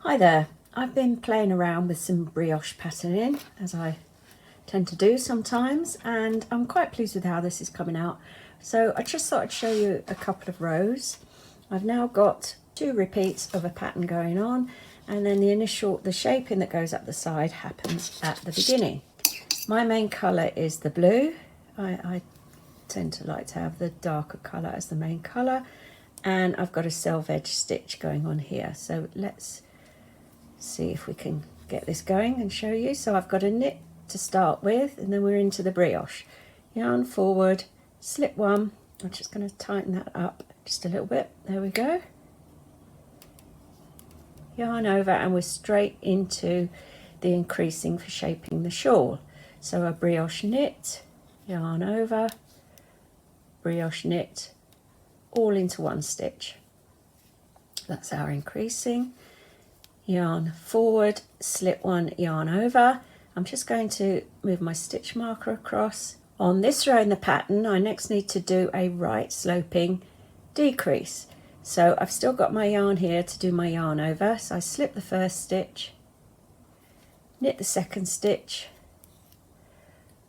Hi there, I've been playing around with some brioche patterning, as I tend to do sometimes, and I'm quite pleased with how this is coming out. So I just thought I'd show you a couple of rows. I've now got 2 repeats of a pattern going on, and then the shaping that goes up the side happens at the beginning. My main colour is the blue. I tend to like to have the darker colour as the main colour, and I've got a self-edge stitch going on here. So let's see if we can get this going and show you. So I've got a knit to start with, and then we're into the brioche. Yarn forward, slip 1. I'm just going to tighten that up just a little bit. There we go. Yarn over, and we're straight into the increasing for shaping the shawl. So a brioche knit, yarn over, brioche knit, all into one stitch. That's our increasing. Yarn forward, slip 1, yarn over. I'm just going to move my stitch marker across. On this row in the pattern, I next need to do a right sloping decrease. So I've still got my yarn here to do my yarn over. So I slip the first stitch, knit the second stitch,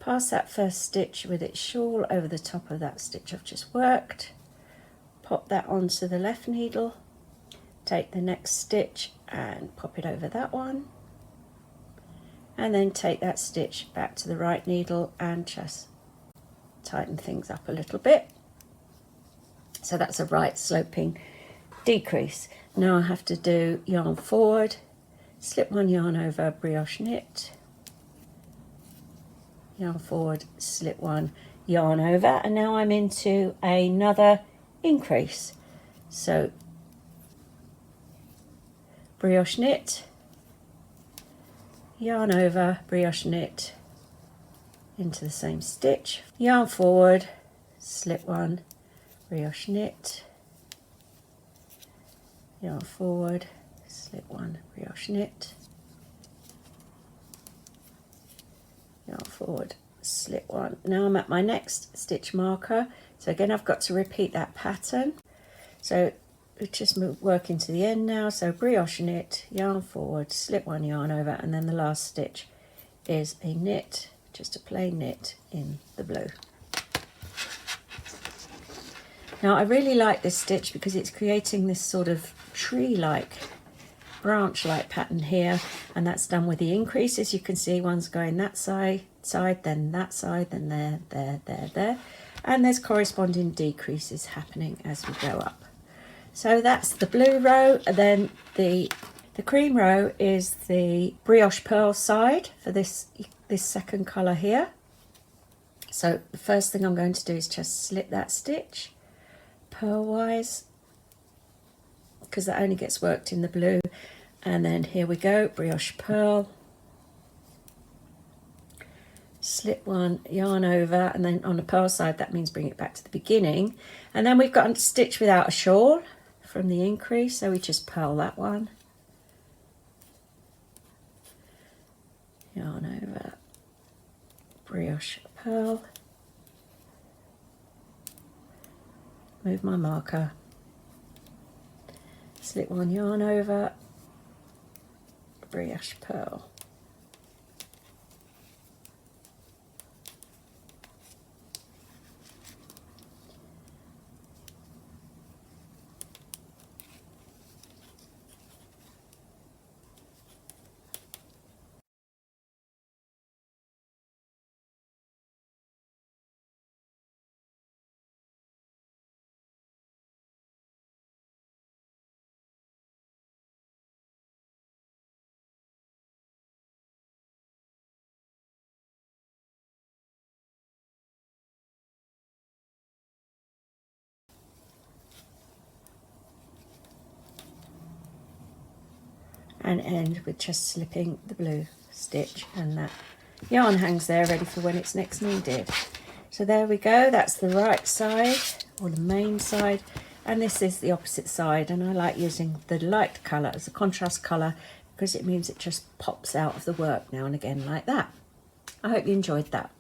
pass that first stitch with its shawl over the top of that stitch I've just worked, pop that onto the left needle, take the next stitch and pop it over that one, and then take that stitch back to the right needle and just tighten things up a little bit. So that's a right sloping decrease. Now I have to do yarn forward, slip 1, yarn over, brioche knit, yarn forward, slip 1, yarn over, and now I'm into another increase. So brioche knit, yarn over, brioche knit into the same stitch, yarn forward, slip 1, brioche knit, yarn forward, slip 1, brioche knit, yarn forward, slip 1. Now I'm at my next stitch marker, so again I've got to repeat that pattern. So we just work into the end now. So brioche knit, yarn forward, slip 1, yarn over, and then the last stitch is a knit, just a plain knit in the blue. Now I really like this stitch because it's creating this sort of tree-like, branch-like pattern here, and that's done with the increases. You can see one's going that side, then that side, then there, and there's corresponding decreases happening as we go up. So that's the blue row, and then the cream row is the brioche pearl side for this second colour here. So the first thing I'm going to do is just slip that stitch purlwise, because that only gets worked in the blue, and then here we go, brioche pearl, slip 1, yarn over, and then on the pearl side that means bring it back to the beginning, and then we've got a stitch without a shawl from the increase, so we just purl that one, yarn over, brioche pearl, move my marker, slip 1, yarn over, brioche pearl. And end with just slipping the blue stitch, and that yarn hangs there ready for when it's next needed. So there we go, that's the right side, or the main side, and this is the opposite side, and I like using the light colour as a contrast colour because it means it just pops out of the work now and again like that. I hope you enjoyed that.